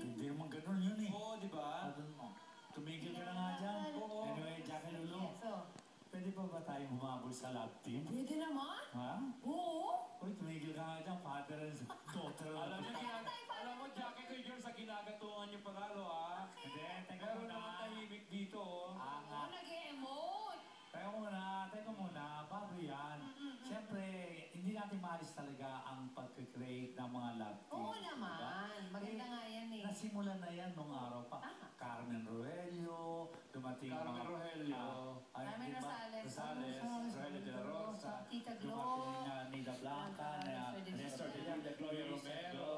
Hindi naman ganun yun eh. Oo, di ba? Tumigil ka na nga dyan. Oo. Anyway, Jackie Lulu, pwede pa ba tayo humabol sa lab team? Pwede naman. Ha? Oo. Uy, tumigil ka nga dyan. Father and daughter. Alam mo, Jackie ko yun sa ginagatungan niyo panalo, ah. Hindi, teka Meron muna. naman tahimik dito, oh. Oo, nag-e-emote. Teka muna, bago yan. Siyempre, hindi natin maalis talaga ang pag-create ng mga lab team. Oo naman. Maganda nga yan eh. Nasimulan na yan nung araw pa. Carmen Rogelio, dumating Carmen Rogelio. Carmen Rosales. Rogelio de la Rosa. Tita Glo. Dumating Nida Blanca, Nestor Nestor de de Villa, Gloria Romero,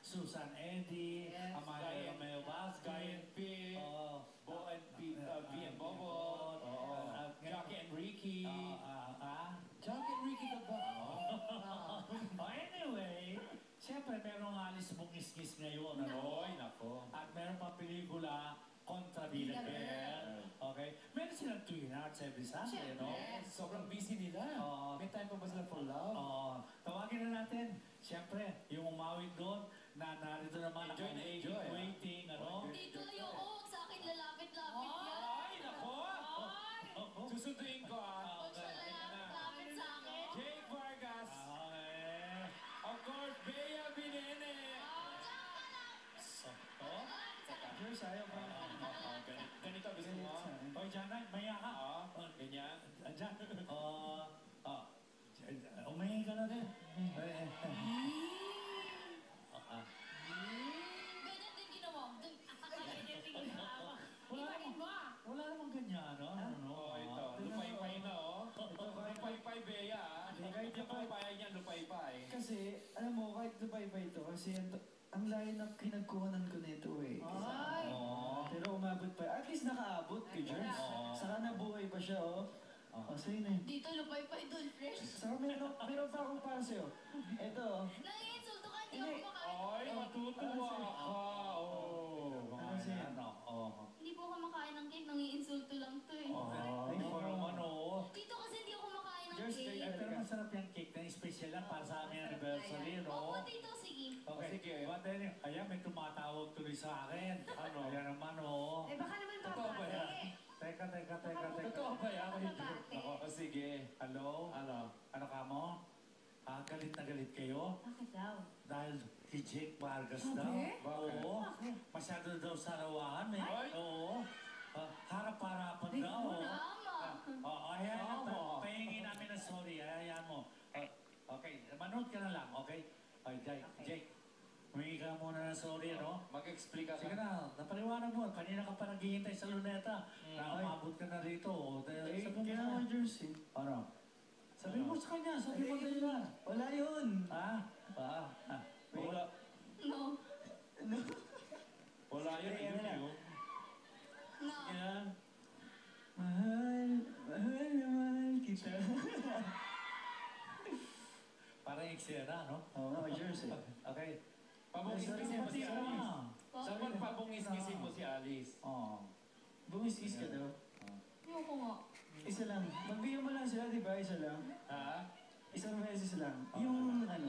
Susan Eddy, Yes. Amaya Romeo Vazquez, Guy and P, Bo and P, V and Bobo, Jackie and Ricky. Jackie and Ricky ka ba? Anyway, siyempre merong alis mong isngis ngayon. Oy, nako. At meron pa pelikula kontra Villa Girl. Okay? Meron silang Twin Hearts every Sunday, no? Sobrang busy nila. May time pa ba sila for love? Tawagin na natin. Siyempre, yung umawit doon, na narito naman Enjoy na enjoy, ah. waiting, ano? Dito ayoko, sa akin lalapit-lapit yan. Ay, nako. Susunduin ko, ah. Huwag siya lalapit-lapit sa akin. Jake Vargas. Okay. Of course, Bea Binene. Sakto. Cheers, ayaw ba? Ganito gusto mo? Hoy, Jana, maya ka. Ganyan. Diyan. Umahingi ka na din. Ganyan din ginawa mo. Ganyan din ginawa mo. Wala namang ganyan, no? Ito. Lupay-pay na, oh. Lupay-pay, Bea, ah. Kahit lupay-pay yan, lupay-pay. Kasi, alam mo, kahit lupay-pay ito, kasi ang layo na kinagkuhanan ko nito eh. Ay. Pero umabot pa. At least nakaabot kay Jerms. Saka nabuhay pa siya, oh. Sa'yo na eh. Dito lupay-pay doon, fresh. Saka meron pa akong para sa'yo. Ito, oh. Nanginsulto ka, hindi ako kumakain. Ay, matutuwa ka. Oh. Ano sa'yo? Hindi po ako kumakain ng cake, nangiinsulto lang to eh. Ay, naman, oo. Dito kasi hindi ako kumakain ng Just cake. Pero masarap yung cake na special lang para sa aming anniversary, no? Oo, dito, sige. Okay, Sige. But then, ayan, may tumatawag tuloy sa akin. Ano? Ayan naman, oo. Eh baka naman Totoo ba yan? Teka. Totoo ba yan? Babate. Ako, sige. Hello? Ano? Ano ka mo? Galit na galit kayo? Bakit daw? Dahil si Jake Vargas Sabi? daw. Bakit? Oo. Masyado daw sarawahan eh. Ay? Oo. Harap-harapan daw. Tama. Ayan, Tama. pahingin namin na sorry. Ayan mo. Okay, manood ka na lang, okay? Ay, Jake, humingi ka muna ng sorry, ano? Mag-explain ka. Sige na, napaliwanag mo. Kanina ka pa naghihintay sa luneta. Na umabot ka na rito. Eh, Sabi mo kaya na. nga, Jerms eh. Ano? Sabi mo sa kanya, sabi mo kanina. Wala yun. Ha? Wala. No. Ano? Wala yun. Ay, Yun ano? yun. No. Yan. Mahal kita. Parang eksena, no? Oo nga, Jerms eh. Okay. Pabungis-ngisin mo si Alice. Ah. Dapat pabungis-ngisin mo si Alice. Oo. Bumis-is ka daw. Ayoko nga. Isa lang. Magbigyan mo lang sila, di ba? Isa lang. Ha? Isang beses lang. Yung ano,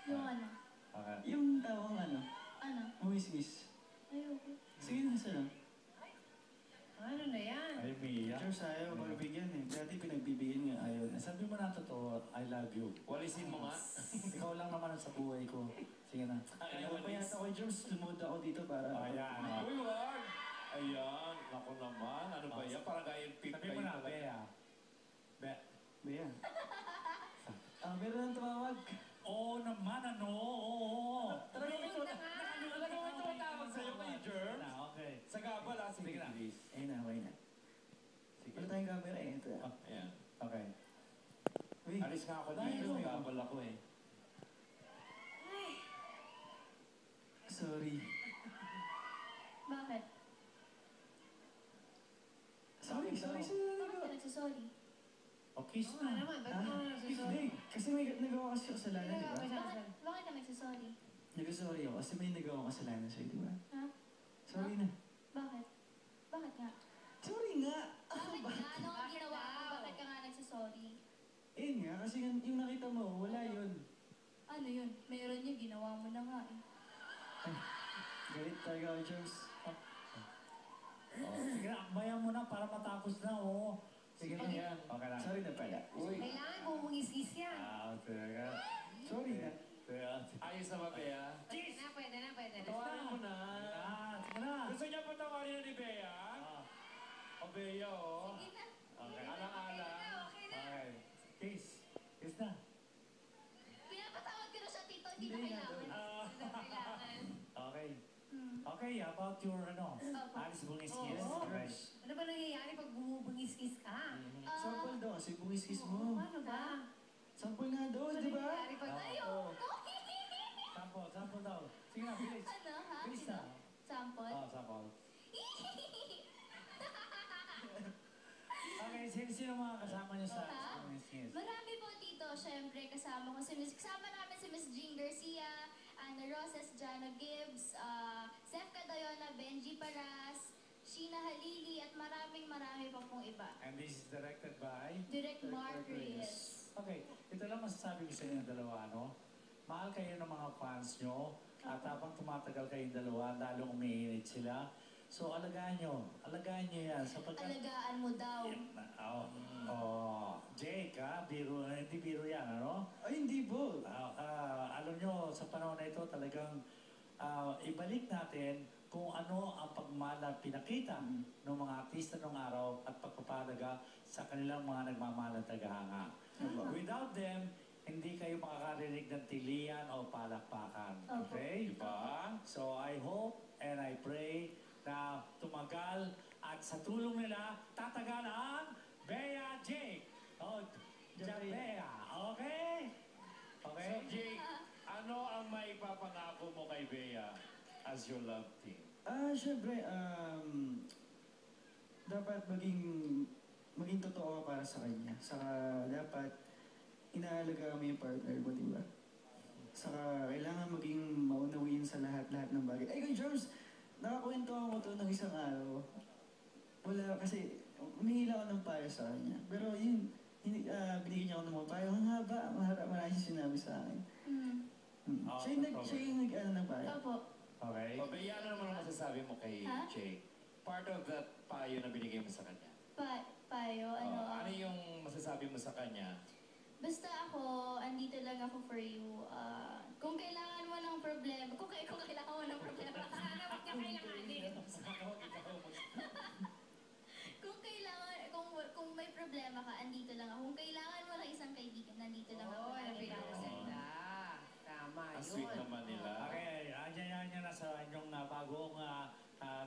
Yung ano? Okay. yung tawang ano, Ano? bumis-is. Ayoko. Sige na, isa lang. Ano na yan? Ay, Mia. Cheers, ayaw magbigyan eh. Dati pinagbibigyan nga, ayaw na. Sabi mo na totoo, I love you. Walisin mo nga. Ikaw lang naman sa buhay ko. Sige na. Ayaw pa yata ko, Jerms, lumod ako dito para... Ayan. Uy, wag! Ayan, ako naman. Ano ba yan? Parang gayang pip Sabi mo na, Bea. Bea. Meron ng tumawag. Oo naman, ano? Oo. Talaga may tumatawag sa'yo kay Germ? Na, okay. Sa gabal, ah. Sige na. Ayun na, okay na. Sige. Wala tayong camera eh. Ito. Ayan. Okay. Uy, Alis nga ako Dahil dito. mo. Gabal ako eh. sorry. Bakit? Sorry. Bakit ka nagsasorry? O, kiss Oo nga na. naman, ba't ka Hindi. Kasi may nagawa kasi kasalanan, di ba? Bakit ka nagsasorry? Nag-sorry ako kasi may nagawa kasalanan sa'yo, di ba? Ha? Sorry na. Bakit? Bakit nga? Sorry nga! Bakit nga? Ano ang ginawa mo? Bakit ka nga nagsasorry? Eh nga, kasi yung nakita mo, wala yun. Ano yun? Meron yun, ginawa mo na nga eh. Ay, galit talaga ako, Jones. Sige na, akbayan mo na para matapos na, oh. Sige na. Yan. Okay na. Sorry na pala. Uy, Kailangan bumungis-gis yan. Talaga. Sorry na. ayos na ba, Bea? Pwede na, pwede na, pwede na. Patawarin mo na. Sige na. Gusto niya patawarin na ni Bea? Ah, O Bea, oh. Sige na. Okay. Alang-alang. Okay na. Okay. Kiss. Kiss na. Pinapatawad ko na siya, Tito. Hindi na Hindi na, kailangan. tol. Hindi na kailangan. Okay. Hmm. Okay, about your, Opo. Alice Bungis-Kiss. Oo. Okay. Ano ba nangyayari pag bumubungis-gis ka? Sample daw kasi bungis-kis mo. Paano ba? Sample nga daw, Ano di ba? nangyayari pag... Oo. Sample daw. Sige na, bilis. Ano, ha? Bilis na. Sample? Sample. Okay, sino mga kasama niyo sa Ha? Alice Bungis-Kiss? Marami po, Tito. Siyempre, kasama ko si Miss... Kasama namin si Miss Jean Garcia, Ana Roses, Jano Gibbs, Seth Cadayona, Benji Paras, Sheena Halili, at marami pa pong iba. And this is directed by? Direct Mark Reyes. Okay, ito lang masasabi ko sa inyo dalawa, no? Mahal kayo ng mga fans nyo, at habang tumatagal kayong dalawa, lalong umiinit sila. So, alagaan nyo yan. Sapagkat... Alagaan mo daw. Jake, hindi biro yan, ano? Ay, hindi po. Alam nyo, sa panahon na ito, talagang ibalik natin kung ano ang pagmahal na pinakita ng mga artista ng araw at pagpapalaga sa kanilang mga nagmamahal at tagahanga. Without them, hindi kayo makakarinig ng tilian o palakpakan. Okay? Diba? So I hope and I pray na tumagal at sa tulong nila, tatagal ang Bea Jake. Bea. Okay? Okay? So, Jake, ano ang maipapangako mo kay Bea as your love team? Syempre, dapat maging totoo ka para sa kanya. Saka dapat inaalaga mo yung partner mo, di ba? Saka kailangan maging maunawain sa lahat-lahat ng bagay. Ay, kay George, nakakwento ako to ng isang araw. Wala, kasi humingi lang ako ng payo sa kanya. Pero yun, binigyan niya ako ng mga payo. Ang haba, marami siya sinabi sa akin. Siya yung nag-ano ng payo. Opo. Okay? O Bea, ano naman ang masasabi mo kay Ha? Jake? Part of that payo na binigay mo sa kanya. Payo, Ano yung masasabi mo sa kanya? Basta ako, andito lang ako for you. Kung kailangan mo ng problema, kung kailangan mo ng problema, sana huwag niya kailanganin. Kung may problema ka, andito lang ako. Kung kailangan mo ng isang kaibigan, nandito lang ako. Oo, lagi para sa'yo. napinapaganda. Tama Ang yun. sweet naman nila. Okay, anyan na sa inyong bagong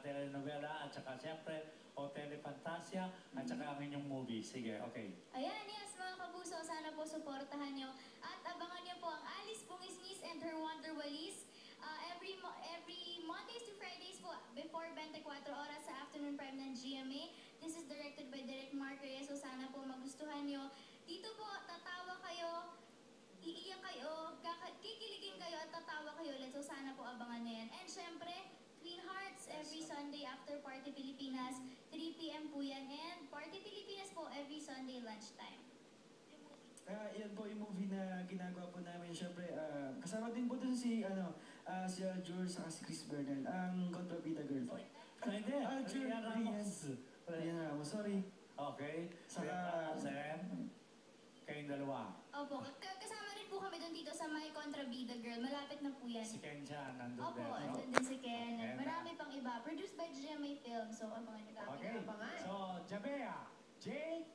telenovela at saka siyempre Hotel Fantasia at saka ang inyong movie. Sige, okay. Ayan, yes, mga kabuso, sana po suportahan nyo. At abangan nyo po ang Alice Bungis-Kiss and her Wonder Walis. Every Mondays to Fridays po, before 24 oras sa afternoon prime ng GMA. This is directed by Direct Mark Reyes, so sana po magustuhan nyo. Dito po, tatawa kayo, iiyak kayo, kikiligin kayo at tatawa kayo ulit. So sana po abangan nyo yan. And syempre, Twin Hearts every Sunday after Party Pilipinas, 3 p.m. po yan. And Party Pilipinas po every Sunday lunchtime. Yan po yung movie na ginagawa po namin. Siyempre, kasama din po dun si George saka si Chris Bernal, ang Contrabida Girl po. Hindi, George Rian Ramos. Rian Ramos, sorry. Okay. Saka- Kayong dalawa. Opo, kasama rin po kami doon dito sa My Contrabida Girl. Malapit na po yan. Si Ken Chan, nandun Opo, din. no? andun din si Ken. Okay. Marami pang iba. Produced by GMA Film. So, abangan nyo. Okay. Abangan. So, Jabea, Jake,